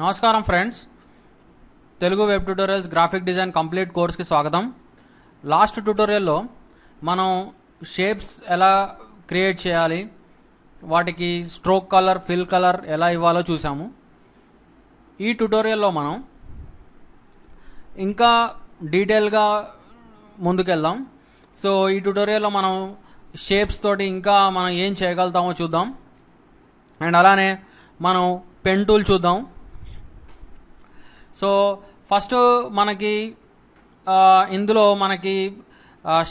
నమస్కారం friends, Telugu web tutorials graphic design complete కోర్స్కి స్వాగతం. లాస్ట్ ట్యూటోరియల్లో మనం షేప్స్ ఎలా క్రియేట్ చేయాలి, వాటికి స్ట్రోక్ కలర్, ఫిల్ కలర్ ఎలా ఇవ్వాలో చూసాము. ఈ ట్యూటోరియల్లో మనం ఇంకా డీటెయిల్గా ముందుకెళ్దాం. సో ఈ ట్యూటోరియల్లో మనం షేప్స్ తోటి ఇంకా మనం ఏం చేయగలుగుతామో చూద్దాం. అండ్ అలానే మనం పెన్ టూల్ చూద్దాం. సో ఫస్ట్ మనకి ఇందులో మనకి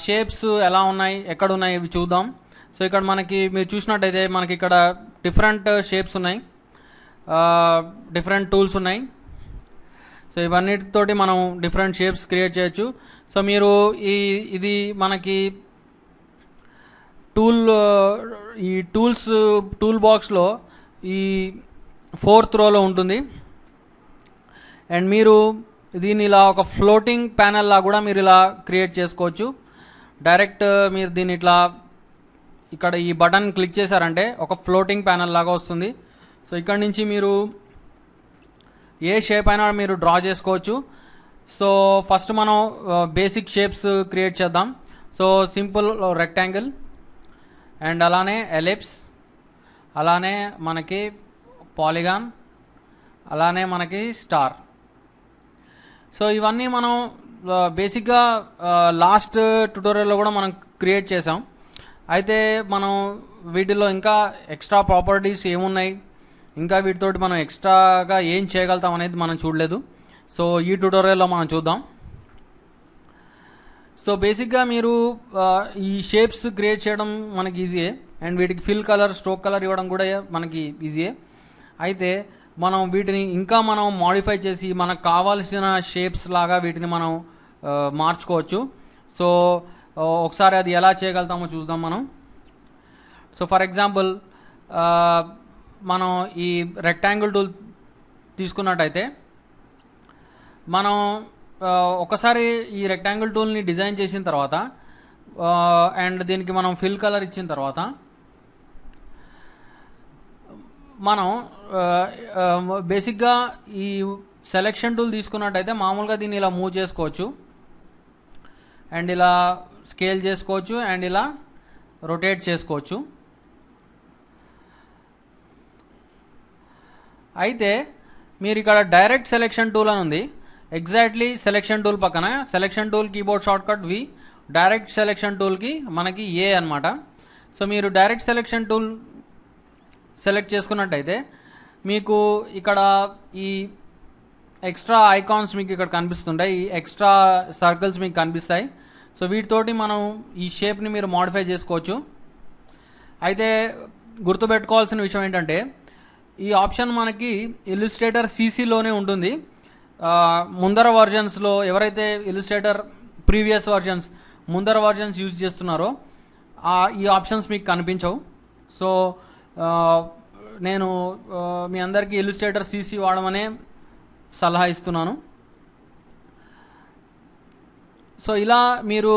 షేప్స్ ఎలా ఉన్నాయి, ఎక్కడ ఉన్నాయి ఇవి చూద్దాం. సో ఇక్కడ మనకి మీరు చూసినట్టయితే మనకి ఇక్కడ డిఫరెంట్ షేప్స్ ఉన్నాయి, డిఫరెంట్ టూల్స్ ఉన్నాయి. సో ఇవన్నిటితోటి మనం డిఫరెంట్ షేప్స్ క్రియేట్ చేయొచ్చు. సో మీరు ఇది మనకి ఈ టూల్ బాక్స్లో ఈ 4th రోలో ఉంటుంది. అండ్ మీరు దీన్ని ఇలా ఒక ఫ్లోటింగ్ ప్యానెల్ లా కూడా మీరు ఇలా క్రియేట్ చేసుకోవచ్చు. డైరెక్ట్ మీరు దీన్ని ఇట్లా ఇక్కడ ఈ బటన్ క్లిక్ చేశారంటే ఒక ఫ్లోటింగ్ ప్యానెల్ లాగా వస్తుంది. సో ఇక్కడ నుంచి మీరు ఏ షేప్ అయినా మీరు డ్రా చేసుకోవచ్చు. సో ఫస్ట్ మనం బేసిక్ షేప్స్ క్రియేట్ చేద్దాం. సో సింపుల్ రెక్టాంగిల్, అండ్ అలానే ఎలిప్స్, అలానే మనకి పాలిగాన్, అలానే మనకి స్టార్. సో ఇవన్నీ మనం బేసిక్గా లాస్ట్ ట్యుటోరియల్లో కూడా మనం క్రియేట్ చేసాం. అయితే మనం వీటిలో ఇంకా ఎక్స్ట్రా ప్రాపర్టీస్ ఏమున్నాయి, ఇంకా వీటితోటి మనం ఎక్స్ట్రాగా ఏం చేయగలుగుతాం అనేది మనం చూడలేదు. సో ఈ ట్యుటోరియల్లో మనం చూద్దాం. సో బేసిక్గా మీరు ఈ షేప్స్ క్రియేట్ చేయడం మనకి ఈజీయే, అండ్ వీటికి ఫిల్ కలర్, స్ట్రోక్ కలర్ ఇవ్వడం కూడా మనకి ఈజీయే. అయితే మనం వీటిని ఇంకా మనం మాడిఫై చేసి మనకు కావాల్సిన షేప్స్ లాగా వీటిని మనం మార్చుకోవచ్చు. సో ఒకసారి అది ఎలా చేయగలుగుతామో చూద్దాం మనం. సో ఫర్ ఎగ్జాంపుల్ మనం ఈ రెక్టాంగిల్ టూల్ తీసుకున్నట్టయితే మనం ఒకసారి ఈ రెక్టాంగిల్ టూల్ని డిజైన్ చేసిన తర్వాత అండ్ దీనికి మనం ఫిల్ కలర్ ఇచ్చిన తర్వాత మనం బేసిక్గా ఈ సెలెక్షన్ టూల్ తీసుకున్నట్టయితే మామూలుగా దీన్ని ఇలా మూవ్ చేసుకోవచ్చు, అండ్ ఇలా స్కేల్ చేసుకోవచ్చు, అండ్ ఇలా రొటేట్ చేసుకోవచ్చు. అయితే మీరు ఇక్కడ డైరెక్ట్ సెలెక్షన్ టూల్ అని ఉంది. ఎగ్జాక్ట్లీ సెలెక్షన్ టూల్ పక్కన సెలెక్షన్ టూల్ కీబోర్డ్ షార్ట్కట్ వి, డైరెక్ట్ సెలెక్షన్ టూల్కి మనకి ఏ అనమాట. సో మీరు డైరెక్ట్ సెలెక్షన్ టూల్ సెలెక్ట్ చేసుకున్నట్టయితే మీకు ఇక్కడ ఈ ఎక్స్ట్రా ఐకాన్స్ మీకు ఇక్కడ కనిపిస్తుంటాయి, ఈ ఎక్స్ట్రా సర్కిల్స్ మీకు కనిపిస్తాయి. సో వీటితోటి మనం ఈ షేప్ని మీరు మాడిఫై చేసుకోవచ్చు. అయితే గుర్తుపెట్టుకోవాల్సిన విషయం ఏంటంటే ఈ ఆప్షన్ మనకి ఇల్లుస్ట్రేటర్ CCలోనే ఉంటుంది. ముందర వర్జన్స్లో ఎవరైతే ఇల్లుస్ట్రేటర్ ప్రీవియస్ వర్జన్స్, ముందర వర్జన్స్ యూజ్ చేస్తున్నారో ఈ ఆప్షన్స్ మీకు కనిపించవు. సో నేను మీ అందరికీ ఇల్లుస్ట్రేటర్ CC వాడమనే సలహా ఇస్తున్నాను. సో ఇలా మీరు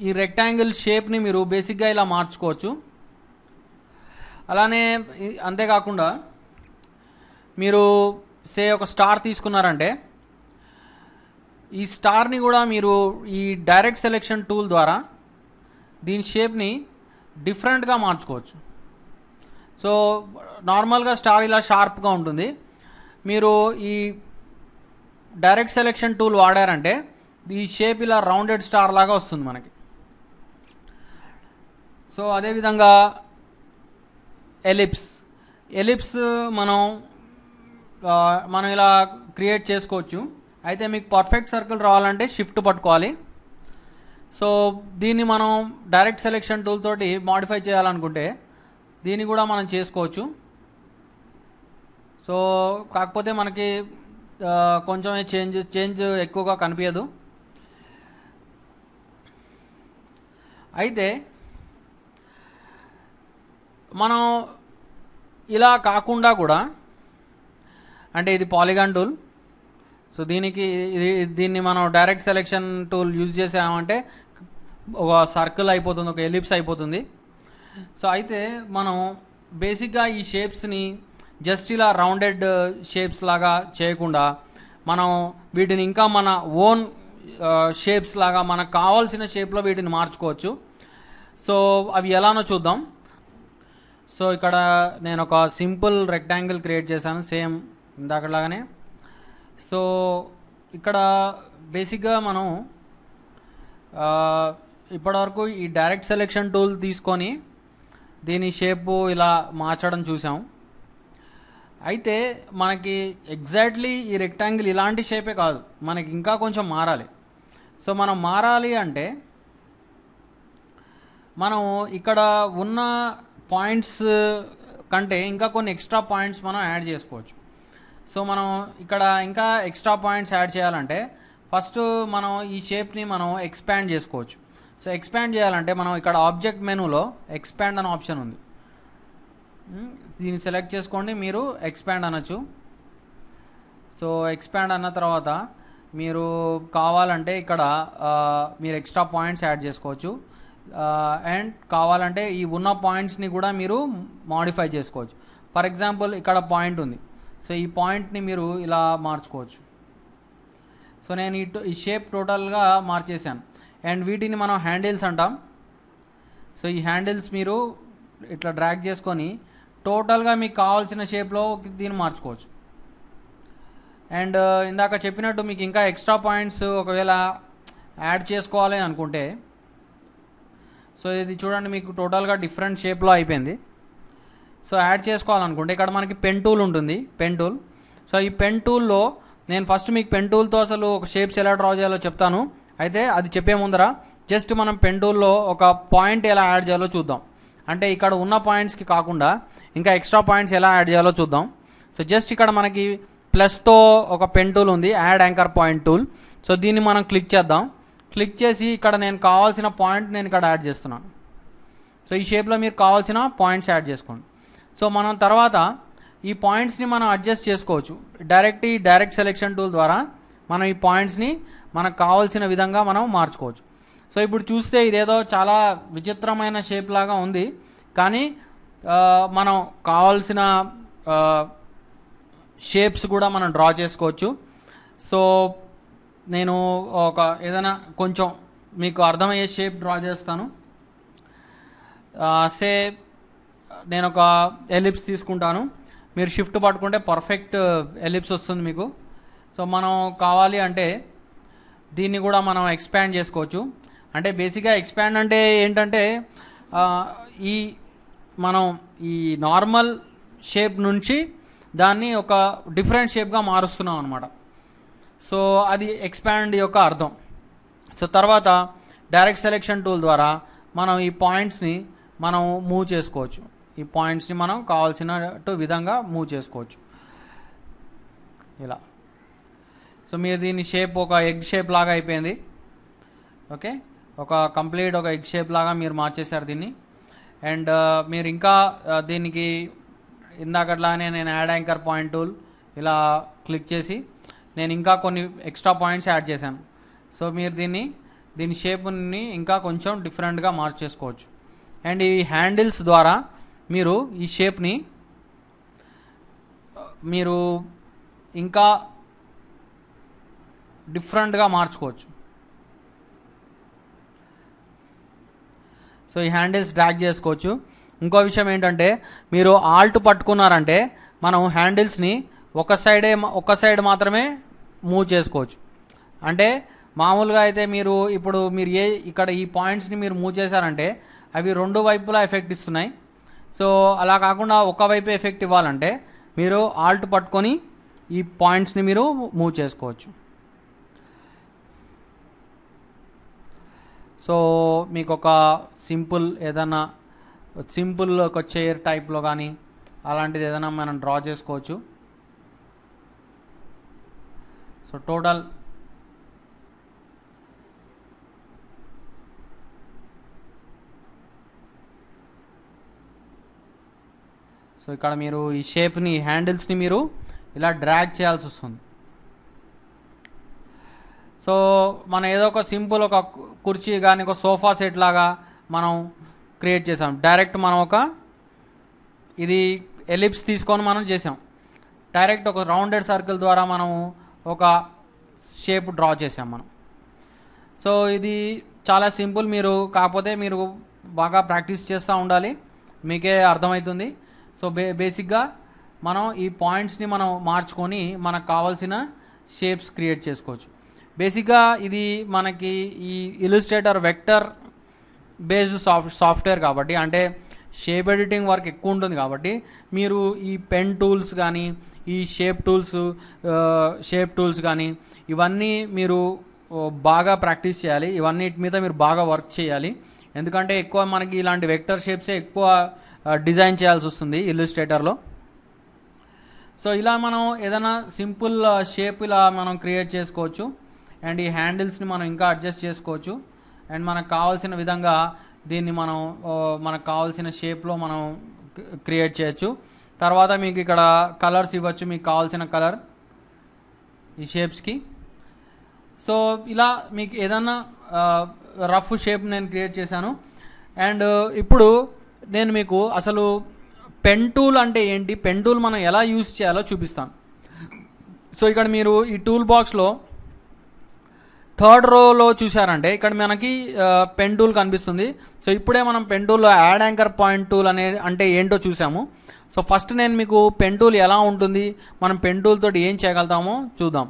ఈ రెక్టాంగిల్ షేప్ని మీరు బేసిక్గా ఇలా మార్చుకోవచ్చు. అలానే అంతేకాకుండా మీరు ఒక స్టార్ తీసుకున్నారంటే ఈ స్టార్ని కూడా మీరు ఈ డైరెక్ట్ సెలెక్షన్ టూల్ ద్వారా దీని షేప్ని డిఫరెంట్గా మార్చుకోవచ్చు. సో నార్మల్గా స్టార్ ఇలా షార్ప్గా ఉంటుంది. మీరు ఈ డైరెక్ట్ సెలెక్షన్ టూల్ వాడారంటే ఈ షేప్ ఇలా రౌండెడ్ స్టార్ లాగా వస్తుంది మనకి. సో అదేవిధంగా ఎలిప్స్ మనం ఇలా క్రియేట్ చేసుకోవచ్చు. అయితే మీకు పర్ఫెక్ట్ సర్కిల్ రావాలంటే షిఫ్ట్ పట్టుకోవాలి. సో దీన్ని మనం డైరెక్ట్ సెలెక్షన్ టూల్ తోటి మాడిఫై చేయాలనుకుంటే దీన్ని కూడా మనం చేసుకోవచ్చు. సో కాకపోతే మనకి కొంచెం చేంజ్ ఎక్కువగా కనిపించదు. అయితే మనం ఇలా కాకుండా కూడా, అంటే ఇది పాలిగాన్ టూల్. సో దీన్ని మనం డైరెక్ట్ సెలెక్షన్ టూల్ యూజ్ చేసామంటే ఒక సర్కిల్ అయిపోతుంది, ఒక ఎలిప్స్ అయిపోతుంది. సో అయితే మనం బేసిక్గా ఈ షేప్స్ని జస్ట్ ఇలా రౌండెడ్ షేప్స్ లాగా చేయకుండా మనం వీటిని ఇంకా మన ఓన్ షేప్స్ లాగా మనకు కావాల్సిన షేప్లో వీటిని మార్చుకోవచ్చు. సో అవి ఎలానో చూద్దాం. సో ఇక్కడ నేను ఒక సింపుల్ రెక్టాంగిల్ క్రియేట్ చేశాను సేమ్ ఇందాకలాగానే. సో ఇక్కడ బేసిక్గా మనం ఇప్పటివరకు ఈ డైరెక్ట్ సెలెక్షన్ టూల్ తీసుకొని దీని షేపు ఇలా మార్చడం చూసాం. అయితే మనకి ఎగ్జాక్ట్లీ ఈ రెక్టాంగిల్ ఇలాంటి షేపే కాదు, మనకి ఇంకా కొంచెం మారాలి. సో మనం మారాలి అంటే మనం ఇక్కడ ఉన్న పాయింట్స్ కంటే ఇంకా కొన్ని ఎక్స్ట్రా పాయింట్స్ మనం యాడ్ చేసుకోవచ్చు. సో మనం ఇక్కడ ఇంకా ఎక్స్ట్రా పాయింట్స్ యాడ్ చేయాలంటే ఫస్ట్ మనం ఈ షేప్ని మనం ఎక్స్పాండ్ చేసుకోవచ్చు. సో ఎక్స్పాండ్ చేయాలంటే మనం ఇక్కడ ఆబ్జెక్ట్ మెనూలో ఎక్స్పాండ్ అనే ఆప్షన్ ఉంది, దీన్ని సెలెక్ట్ చేసుకోండి, మీరు ఎక్స్పాండ్ అనొచ్చు. సో ఎక్స్పాండ్ అన్న తర్వాత మీరు కావాలంటే ఇక్కడ మీరు ఎక్స్ట్రా పాయింట్స్ యాడ్ చేసుకోవచ్చు. అండ్ కావాలంటే ఈ ఉన్న పాయింట్స్ని కూడా మీరు మాడిఫై చేసుకోవచ్చు. ఫర్ ఎగ్జాంపుల్ ఇక్కడ పాయింట్ ఉంది, సో ఈ పాయింట్ని మీరు ఇలా మార్చుకోవచ్చు. సో నేను ఈ షేప్ టోటల్గా మార్చేసాను. అండ్ వీటిని మనం హ్యాండిల్స్ అంటాం. సో ఈ హ్యాండిల్స్ మీరు ఇట్లా డ్రాగ్ చేసుకొని టోటల్గా మీకు కావాల్సిన షేప్లో దీన్ని మార్చుకోవచ్చు. అండ్ ఇందాక చెప్పినట్టు మీకు ఇంకా ఎక్స్ట్రా పాయింట్స్ ఒకవేళ యాడ్ చేసుకోవాలి అనుకుంటే, సో ఇది చూడండి మీకు టోటల్గా డిఫరెంట్ షేప్లో అయిపోయింది. సో యాడ్ చేసుకోవాలనుకుంటే ఇక్కడ మనకి పెన్ టూల్ ఉంటుంది, పెన్ టూల్. సో ఈ పెన్ టూల్లో నేను ఫస్ట్ మీకు పెన్ టూల్తో అసలు ఒక షేప్స్ ఎలా డ్రా చేయాలో చెప్తాను. అయితే అది చెప్పే ముందర జస్ట్ మనం పెన్ టూల్లో ఒక పాయింట్ ఎలా యాడ్ చేయాలో చూద్దాం. అంటే ఇక్కడ ఉన్న పాయింట్స్కి కాకుండా ఇంకా ఎక్స్ట్రా పాయింట్స్ ఎలా యాడ్ చేయాలో చూద్దాం. సో జస్ట్ ఇక్కడ మనకి ప్లస్తో ఒక పెన్ టూల్ ఉంది, add anchor point tool. So దీన్ని మనం క్లిక్ చేద్దాం. క్లిక్ చేసి ఇక్కడ నేను కావాల్సిన పాయింట్ నేను ఇక్కడ యాడ్ చేస్తున్నాను. సో ఈ షేప్లో మీరు కావాల్సిన పాయింట్స్ యాడ్ చేసుకోండి. సో మనం తర్వాత ఈ పాయింట్స్ని మనం అడ్జస్ట్ చేసుకోవచ్చు. డైరెక్ట్ సెలెక్షన్ టూల్ ద్వారా మనం ఈ పాయింట్స్ని మనకు కావాల్సిన విధంగా మనం మార్చుకోవచ్చు. సో ఇప్పుడు చూస్తే ఇదేదో చాలా విచిత్రమైన షేప్ లాగా ఉంది, కానీ మనం కావాల్సిన షేప్స్ కూడా మనం డ్రా చేసుకోవచ్చు. సో నేను ఒక ఏదైనా కొంచెం మీకు అర్థమయ్యే షేప్ డ్రా చేస్తాను. సే నేను ఒక ఎలిప్స్ తీసుకుంటాను, మీరు షిఫ్ట్ పట్టుకుంటే పర్ఫెక్ట్ ఎలిప్స్ వస్తుంది మీకు. సో మనం కావాలి అంటే దీన్ని కూడా మనం ఎక్స్పాండ్ చేసుకోవచ్చు. అంటే బేసిక్గా ఎక్స్పాండ్ అంటే ఏంటంటే మనం ఈ నార్మల్ షేప్ నుంచి దాన్ని ఒక డిఫరెంట్ షేప్గా మారుస్తున్నాం అనమాట. సో అది ఎక్స్పాండ్ యొక్క అర్థం. సో తర్వాత డైరెక్ట్ సెలెక్షన్ టూల్ ద్వారా మనం ఈ పాయింట్స్ని మనం మూవ్ చేసుకోవచ్చు. ఈ పాయింట్స్ని మనం కావాల్సినట్టు విధంగా మూవ్ చేసుకోవచ్చు ఇలా. సో మీరు దీని షేప్ ఒక ఎగ్ షేప్ లాగా అయిపోయింది. ఓకే, ఒక కంప్లీట్ ఒక ఎగ్ షేప్ లాగా మీరు మార్చేశారు దీన్ని. అండ్ మీరు ఇంకా దీనికి ఇందాకట్లానే నేను యాడ్ యాంకర్ పాయింట్ టూల్ ఇలా క్లిక్ చేసి నేను ఇంకా కొన్ని ఎక్స్ట్రా పాయింట్స్ యాడ్ చేశాను. సో మీరు దీని షేప్ని ఇంకా కొంచెం డిఫరెంట్గా మార్చేసుకోవచ్చు. అండ్ ఈ హ్యాండిల్స్ ద్వారా మీరు ఈ షేప్ని మీరు ఇంకా డిఫరెంట్గా మార్చుకోవచ్చు. సో ఈ హ్యాండిల్స్ డ్రాగ్ చేసుకోవచ్చు. ఇంకో విషయం ఏంటంటే మీరు ఆల్ట్ పట్టుకున్నారంటే మనం హ్యాండిల్స్ని ఒక సైడ్ మాత్రమే మూవ్ చేసుకోవచ్చు. అంటే మామూలుగా అయితే మీరు ఇక్కడ ఈ పాయింట్స్ని మీరు మూవ్ చేశారంటే అవి రెండు వైపులా ఎఫెక్ట్ ఇస్తున్నాయి. సో అలా కాకుండా ఒకవైపు ఎఫెక్ట్ ఇవ్వాలంటే మీరు ఆల్ట్ పట్టుకొని ఈ పాయింట్స్ని మీరు మూవ్ చేసుకోవచ్చు. సో మీకు ఒక సింపుల్ ఒక చైర్ టైప్లో కానీ అలాంటిది ఏదైనా మనం డ్రా చేసుకోవచ్చు. సో టోటల్ సో ఇక్కడ మీరు ఈ షేప్ని హ్యాండిల్స్ని మీరు ఇలా డ్రాగ్ చేయాల్సి వస్తుంది. సో మనం ఏదో ఒక సింపుల్ ఒక కుర్చీ కానీ ఒక సోఫా సెట్ లాగా మనం క్రియేట్ చేసాం. డైరెక్ట్ మనం ఇది ఎలిప్స్ తీసుకొని మనం చేసాం, డైరెక్ట్ ఒక రౌండెడ్ సర్కిల్ ద్వారా మనం ఒక షేప్ డ్రా చేసాం మనం. సో ఇది చాలా సింపుల్, మీరు కాకపోతే మీరు బాగా ప్రాక్టీస్ చేస్తూ ఉండాలి, మీకే అర్థమవుతుంది. సో బేసిక్గా మనం ఈ పాయింట్స్ని మనం మార్చుకొని మనకు కావాల్సిన షేప్స్ క్రియేట్ చేసుకోవచ్చు. బేసిక్గా ఇది మనకి ఈ ఇల్లుస్ట్రేటర్ వెక్టర్ బేస్డ్ సాఫ్ట్వేర్ కాబట్టి, అంటే షేప్ ఎడిటింగ్ వర్క్ ఎక్కువ ఉంటుంది కాబట్టి, మీరు ఈ పెన్ టూల్స్ కానీ ఈ షేప్ టూల్స్ కానీ ఇవన్నీ మీరు బాగా ప్రాక్టీస్ చేయాలి, ఇవన్నిటి మీద మీరు బాగా వర్క్ చేయాలి. ఎందుకంటే ఎక్కువ మనకి ఇలాంటి వెక్టర్ షేప్సే ఎక్కువ డిజైన్ చేయాల్సి వస్తుంది ఇల్లుస్ట్రేటర్లో. సో ఇలా మనం ఏదైనా సింపుల్ షేప్ ఇలా మనం క్రియేట్ చేసుకోవచ్చు. అండ్ ఈ హ్యాండిల్స్ని మనం ఇంకా అడ్జస్ట్ చేసుకోవచ్చు. అండ్ మనకు కావాల్సిన విధంగా దీన్ని మనం మనకు కావాల్సిన షేప్లో మనం క్రియేట్ చేయొచ్చు. తర్వాత మీకు ఇక్కడ కలర్స్ ఇవ్వచ్చు, మీకు కావాల్సిన కలర్ ఈ షేప్స్కి. సో ఇలా మీకు ఏదన్నా రఫ్ షేప్ నేను క్రియేట్ చేశాను. అండ్ ఇప్పుడు నేను మీకు అసలు పెన్ టూల్ అంటే ఏంటి, పెన్ టూల్ మనం ఎలా యూజ్ చేయాలో చూపిస్తాను. సో ఇక్కడ మీరు ఈ టూల్ బాక్స్లో థర్డ్ రోలో చూసారంటే ఇక్కడ మనకి పెన్ టూల్ కనిపిస్తుంది. సో ఇప్పుడే మనం పెన్ టూల్లో యాడ్ యాంకర్ పాయింట్ టూల్ అంటే ఏంటో చూసాము. సో ఫస్ట్ నేను మీకు పెన్ టూల్ ఎలా ఉంటుంది, మనం పెన్ టూల్ తోటి ఏం చేయగలుగుతామో చూద్దాం.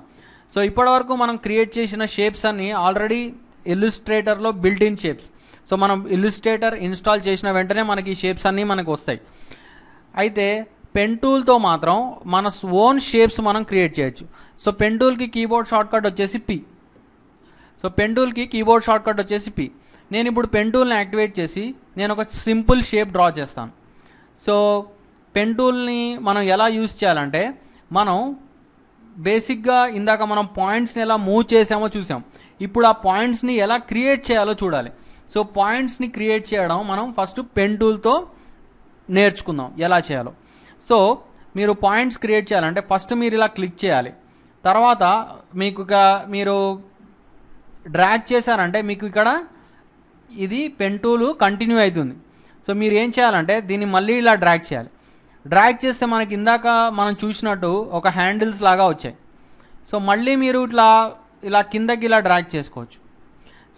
సో ఇప్పటివరకు మనం క్రియేట్ చేసిన షేప్స్ అన్నీ ఆల్రెడీ ఇల్లుస్ట్రేటర్లో బిల్ట్ ఇన్ షేప్స్. సో మనం ఇల్లుస్ట్రేటర్ ఇన్స్టాల్ చేసిన వెంటనే మనకి ఈ షేప్స్ అన్నీ మనకు వస్తాయి. అయితే పెన్ టూల్తో మాత్రం మన ఓన్ షేప్స్ మనం క్రియేట్ చేయొచ్చు. సో పెన్ టూల్కి కీబోర్డ్ షార్ట్కట్ వచ్చేసి పి. సో పెన్ టూల్కి కీబోర్డ్ షార్ట్కట్ వచ్చేసి పి. నేను ఇప్పుడు పెన్ టూల్ని యాక్టివేట్ చేసి నేను ఒక సింపుల్ షేప్ డ్రా చేస్తాను. సో పెన్ టూల్ని మనం ఎలా యూజ్ చేయాలంటే, మనం బేసిక్గా ఇందాక మనం పాయింట్స్ని ఎలా మూవ్ చేసామో చూసాం, ఇప్పుడు ఆ పాయింట్స్ని ఎలా క్రియేట్ చేయాలో చూడాలి. సో పాయింట్స్ని క్రియేట్ చేయడం మనం ఫస్ట్ పెన్ టూల్తో నేర్చుకుందాం ఎలా చేయాలో. సో మీరు పాయింట్స్ క్రియేట్ చేయాలంటే ఫస్ట్ మీరు ఇలా క్లిక్ చేయాలి. తర్వాత మీకు మీరు డ్రాగ్ చేశారంటే మీకు ఇక్కడ ఇది పెన్ టూల్ కంటిన్యూ అవుతుంది. సో మీరు ఏం చేయాలంటే దీన్ని మళ్ళీ ఇలా డ్రాగ్ చేయాలి. డ్రాగ్ చేస్తే మనకి ఇందాక మనం చూసినట్టు ఒక హ్యాండిల్స్ లాగా వచ్చాయి. సో మళ్ళీ మీరు ఇలా కిందకి ఇలా డ్రాగ్ చేసుకోవచ్చు.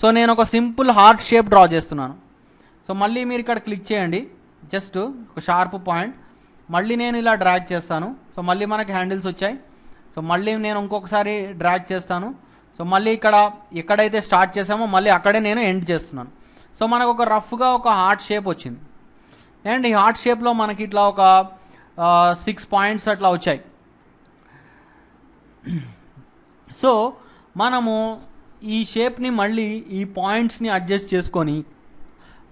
సో నేను ఒక సింపుల్ హార్ట్ షేప్ డ్రా చేస్తున్నాను. సో మళ్ళీ మీరు ఇక్కడ క్లిక్ చేయండి, జస్ట్ ఒక షార్ప్ పాయింట్, మళ్ళీ నేను ఇలా డ్రాగ్ చేస్తాను. సో మళ్ళీ మనకి హ్యాండిల్స్ వచ్చాయి. సో మళ్ళీ నేను ఇంకొకసారి డ్రాగ్ చేస్తాను. సో మళ్ళీ ఎక్కడైతే స్టార్ట్ చేసామో మళ్ళీ అక్కడే నేను ఎండ్ చేస్తున్నాను. సో మనకు ఒక రఫ్గా ఒక హార్ట్ షేప్ వచ్చింది. అండ్ ఈ హార్ట్ షేప్లో మనకి ఇట్లా ఒక 6 పాయింట్స్ అట్లా వచ్చాయి. సో మనము ఈ షేప్ని మళ్ళీ ఈ పాయింట్స్ని అడ్జస్ట్ చేసుకొని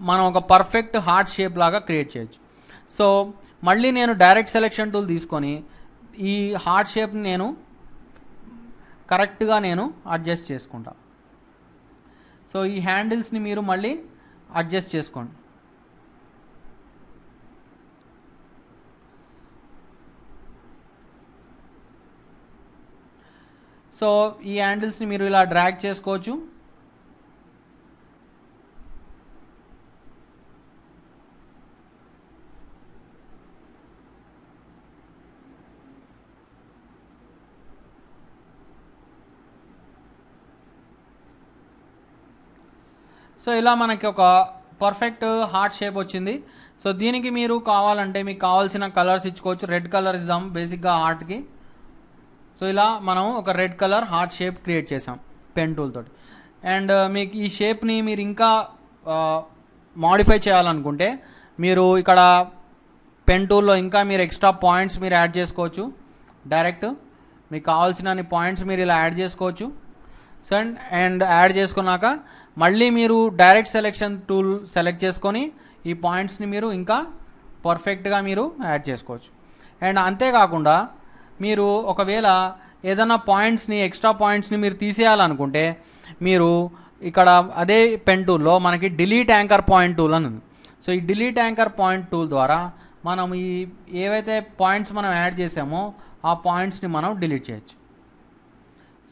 మనం ఒక పర్ఫెక్ట్ హార్ట్ షేప్ లాగా క్రియేట్ చేయొచ్చు. సో మళ్ళీ నేను డైరెక్ట్ సెలెక్షన్ టూల్ తీసుకొని ఈ హార్ట్ షేప్ని నేను కరెక్ట్గా నేను అడ్జస్ట్ చేసుకుంటా. సో ఈ హ్యాండిల్స్ని మీరు మళ్ళీ అడ్జస్ట్ చేసుకోండి. సో ఈ హ్యాండిల్స్ని మీరు ఇలా డ్రాగ్ చేసుకోవచ్చు. సో ఇలా మనకి ఒక పర్ఫెక్ట్ హార్ట్ షేప్ వచ్చింది. సో దీనికి మీరు కావాలంటే మీకు కావాల్సిన కలర్స్ ఇచ్చుకోవచ్చు. రెడ్ కలర్ ఇద్దాం బేసిక్గా హార్ట్కి. సో ఇలా మనం ఒక red colour heart shape create చేసాం పెన్ టూల్ తోటి. అండ్ మీకు ఈ షేప్ని మీరు ఇంకా మాడిఫై చేయాలనుకుంటే మీరు ఇక్కడ పెన్ టూల్లో ఇంకా మీరు ఎక్స్ట్రా పాయింట్స్ మీరు యాడ్ చేసుకోవచ్చు. డైరెక్ట్ మీకు కావాల్సిన పాయింట్స్ మీరు ఇలా యాడ్ చేసుకోవచ్చు. సో అండ్ యాడ్ చేసుకున్నాక మళ్ళీ మీరు డైరెక్ట్ సెలెక్షన్ టూల్ సెలెక్ట్ చేసుకొని ఈ పాయింట్స్ని మీరు ఇంకా పర్ఫెక్ట్గా మీరు యాడ్ చేసుకోవచ్చు. అండ్ అంతేకాకుండా మీరు ఒకవేళ ఏదైనా పాయింట్స్ని ఎక్స్ట్రా పాయింట్స్ని మీరు తీసేయాలనుకుంటే మీరు ఇక్కడ అదే పెన్ టూల్లో మనకి డిలీట్ యాంకర్ పాయింట్ టూల్ అని ఉంది. సో ఈ డిలీట్ యాంకర్ పాయింట్ టూల్ ద్వారా మనం ఈ ఏవైతే పాయింట్స్ మనం యాడ్ చేసామో ఆ పాయింట్స్ని మనం డిలీట్ చేయొచ్చు.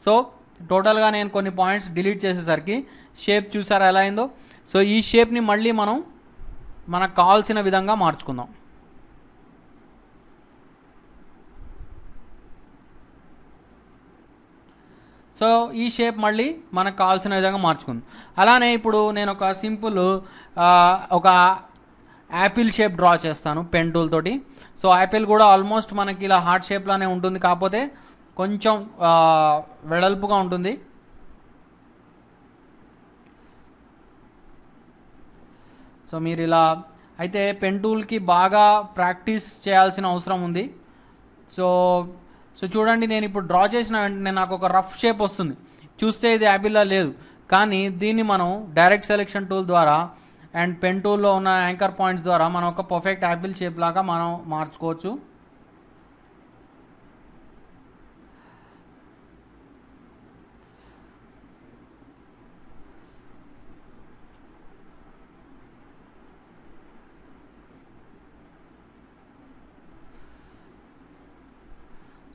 సో టోటల్గా నేను కొన్ని పాయింట్స్ డిలీట్ చేసేసరికి షేప్ చూసారా ఎలా అయిందో. సో ఈ షేప్ని మళ్ళీ మనం మనకు కావాల్సిన విధంగా మార్చుకుందాం. సో ఈ షేప్ మళ్ళీ మనకు కావాల్సిన విధంగా మార్చుకుంది. అలానే ఇప్పుడు నేను ఒక సింపుల్ ఒక యాపిల్ షేప్ డ్రా చేస్తాను పెన్ టూల్ తోటి. సో యాపిల్ కూడా ఆల్మోస్ట్ మనకి ఇలా హార్ట్ షేప్లోనే ఉంటుంది, కాకపోతే కొంచెం వెడల్పుగా ఉంటుంది. సో మీరు ఇలా అయితే పెన్ టూల్కి బాగా ప్రాక్టీస్ చేయాల్సిన అవసరం ఉంది. సో చూడండి, నేను ఇప్పుడు డ్రా చేసిన వెంటనే నాకు ఒక రఫ్ షేప్ వస్తుంది. చూస్తే ఇది యాపిల్లా లేదు, కానీ దీన్ని మనం డైరెక్ట్ సెలెక్షన్ టూల్ ద్వారా అండ్ పెన్ టూల్లో ఉన్న యాంకర్ పాయింట్స్ ద్వారా మనం ఒక పర్ఫెక్ట్ యాపిల్ షేప్ లాగా మనం మార్చుకోవచ్చు.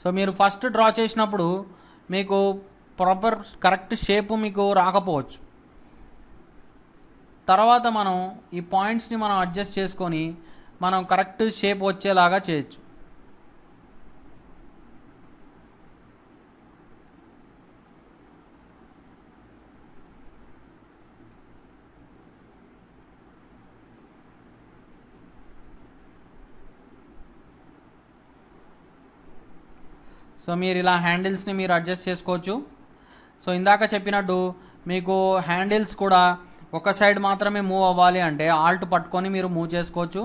సో మీరు ఫస్ట్ డ్రా చేసినప్పుడు మీకు ప్రాపర్ కరెక్ట్ షేప్ మీకు రాకపోవచ్చు. తర్వాత మనం ఈ పాయింట్స్ని మనం అడ్జస్ట్ చేసుకొని మనం కరెక్ట్ షేప్ వచ్చేలాగా చేయొచ్చు. సో మీరు ఇలా హ్యాండిల్స్ని మీరు అడ్జస్ట్ చేసుకోవచ్చు. సో ఇందాక చెప్పినట్టు మీకు హ్యాండిల్స్ కూడా ఒక సైడ్ మాత్రమే మూవ్ అవ్వాలి అంటే ఆల్ట్ పట్టుకొని మీరు మూవ్ చేసుకోవచ్చు.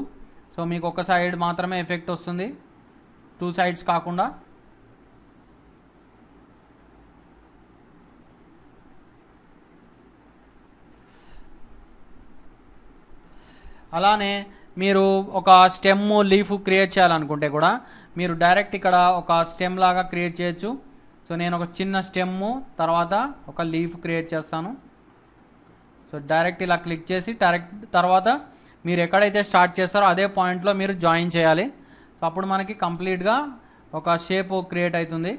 సో మీకు ఒక సైడ్ మాత్రమే ఎఫెక్ట్ వస్తుంది, 2 సైడ్స్ కాకుండా. అలానే మీరు ఒక స్టెమ్ లీఫ్ క్రియేట్ చేయాలనుకుంటే కూడా మీరు డైరెక్ట్ ఇక్కడ ఒక స్టెమ్ లాగా క్రియేట్ చేయొచ్చు. సో నేను ఒక చిన్న స్టెమ్ తర్వాత ఒక లీఫ్ క్రియేట్ చేస్తాను. సో డైరెక్ట్ ఇలా క్లిక్ చేసి తర్వాత మీరు ఎక్కడైతే స్టార్ట్ చేస్తారో అదే పాయింట్లో మీరు జాయిన్ చేయాలి. సో అప్పుడు మనకి కంప్లీట్గా ఒక షేప్ క్రియేట్ అవుతుంది.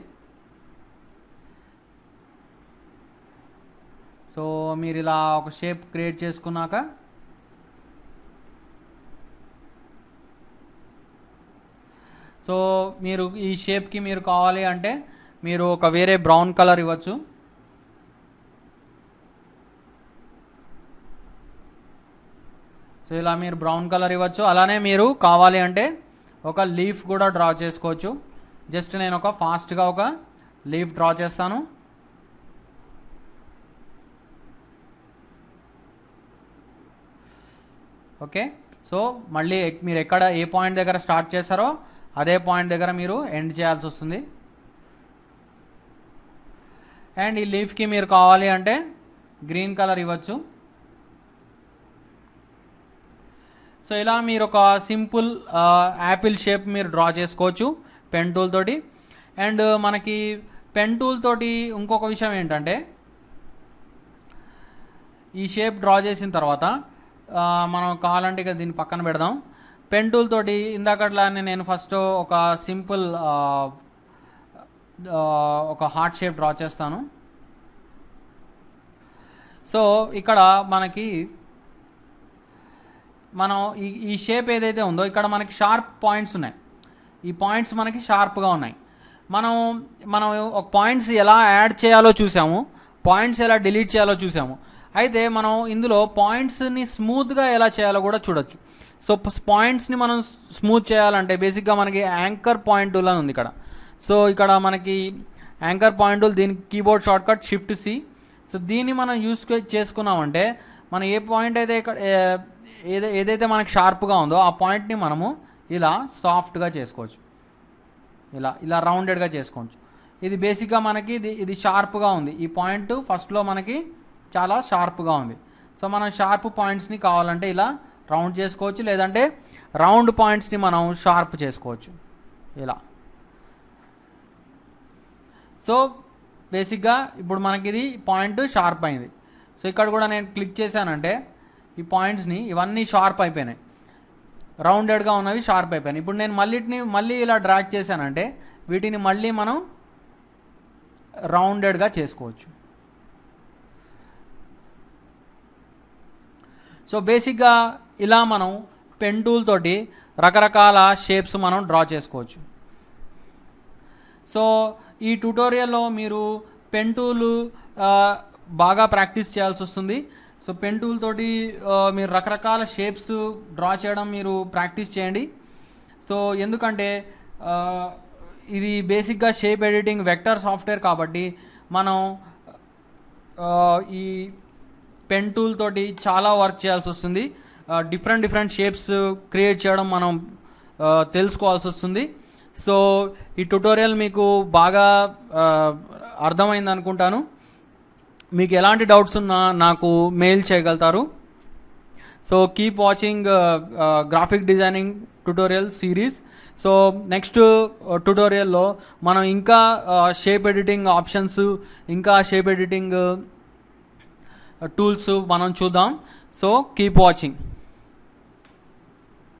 సో మీరు ఇలా ఒక షేప్ క్రియేట్ చేసుకున్నాక సో మీరు ఈ షేప్కి మీరు కావాలి అంటే మీరు ఒక వేరే బ్రౌన్ కలర్ ఇవ్వచ్చు. సో ఇలా మీరు బ్రౌన్ కలర్ ఇవ్వచ్చు. అలానే మీరు కావాలి అంటే ఒక లీఫ్ కూడా డ్రా చేసుకోవచ్చు. జస్ట్ నేను ఒక ఫాస్ట్గా ఒక లీఫ్ డ్రా చేస్తాను. ఓకే, సో మళ్ళీ మీరు ఎక్కడ ఏ పాయింట్ దగ్గర స్టార్ట్ చేస్తారో అదే పాయింట్ దగ్గర మీరు ఎండ్ చేయాల్సి వస్తుంది. అండ్ ఈ లీఫ్కి మీరు కావాలి అంటే గ్రీన్ కలర్ ఇవ్వచ్చు. సో ఇలా మీరు ఒక సింపుల్ యాపిల్ షేప్ మీరు డ్రా చేసుకోవచ్చు పెన్ టూల్ తోటి. అండ్ మనకి పెన్ టూల్ తోటి ఇంకొక విషయం ఏంటంటే ఈ షేప్ డ్రా చేసిన తర్వాత మనం కావాలంటే ఇక దీన్ని పక్కన పెడదాం. పెన్ టూల్ తోటి ఇందాకట్లానే నేను ఫస్ట్ ఒక సింపుల్ ఒక హార్ట్ షేప్ డ్రా చేస్తాను. సో ఇక్కడ మనకి మనం ఈ షేప్ ఏదైతే ఉందో ఇక్కడ మనకి షార్ప్ పాయింట్స్ ఉన్నాయి. ఈ పాయింట్స్ మనకి షార్ప్గా ఉన్నాయి. మనం ఒక పాయింట్స్ ఎలా యాడ్ చేయాలో చూసాము, పాయింట్స్ ఎలా డిలీట్ చేయాలో చూసాము. అయితే మనం ఇందులో పాయింట్స్ని స్మూత్గా ఎలా చేయాలో కూడా చూడొచ్చు. సో పాయింట్స్ని మనం స్మూత్ చేయాలంటే బేసిక్గా మనకి యాంకర్ పాయింట్ టూల్ అని ఉంది ఇక్కడ. సో ఇక్కడ మనకి యాంకర్ పాయింట్ టూల్, దీనికి కీబోర్డ్ షార్ట్కట్ Shift+C. సో దీన్ని మనం యూస్ చేసుకున్నామంటే మనం ఏ పాయింట్ అయితే ఇక్కడ ఏదైతే మనకి షార్ప్గా ఉందో ఆ పాయింట్ని మనము ఇలా సాఫ్ట్గా చేసుకోవచ్చు, ఇలా రౌండెడ్గా చేసుకోవచ్చు. ఇది బేసిక్గా మనకి ఇది షార్ప్గా ఉంది. ఈ పాయింట్ ఫస్ట్లో మనకి చాలా షార్ప్గా ఉంది. సో మనం షార్ప్ పాయింట్స్ని కావాలంటే ఇలా రౌండ్ చేసుకోవచ్చు, లేదంటే రౌండ్ పాయింట్స్ని మనం షార్ప్ చేసుకోవచ్చు ఇలా. సో బేసిక్గా ఇప్పుడు మనకి ఇది పాయింట్ షార్ప్ అయింది. సో ఇక్కడ కూడా నేను క్లిక్ చేశానంటే ఈ పాయింట్స్ని ఇవన్నీ షార్ప్ అయిపోయినాయి, రౌండెడ్గా ఉన్నవి షార్ప్ అయిపోయినాయి. ఇప్పుడు నేను మళ్ళీ ఇలా డ్రాగ్ చేశానంటే వీటిని మళ్ళీ మనం రౌండెడ్గా చేసుకోవచ్చు. సో బేసిక్గా ఇలా మనం పెన్ టూల్ తోటి రకరకాల షేప్స్ మనం డ్రా చేసుకోవచ్చు. సో ఈ ట్యుటోరియల్లో మీరు పెన్ టూల్ బాగా ప్రాక్టీస్ చేయాల్సి వస్తుంది. సో పెన్ టూల్ తోటి మీరు రకరకాల షేప్స్ డ్రా చేయడం మీరు ప్రాక్టీస్ చేయండి. సో ఎందుకంటే ఇది బేసిక్గా షేప్ ఎడిటింగ్ వెక్టర్ సాఫ్ట్వేర్ కాబట్టి మనం ఈ పెన్ టూల్ తోటి చాలా వర్క్ చేయాల్సి వస్తుంది. డిఫరెంట్ షేప్స్ క్రియేట్ చేయడం మనం తెలుసుకోవాల్సి వస్తుంది. సో ఈ ట్యుటోరియల్ మీకు బాగా అర్థమైంది అనుకుంటాను. మీకు ఎలాంటి డౌట్స్ ఉన్నా నాకు మెయిల్ చేయగలుగుతారు. So keep watching graphic designing tutorial series. So next ట్యుటోరియల్లో మనం ఇంకా షేప్ ఎడిటింగ్ ఆప్షన్స్, ఇంకా షేప్ ఎడిటింగ్ టూల్స్ మనం చూద్దాం. So keep watching.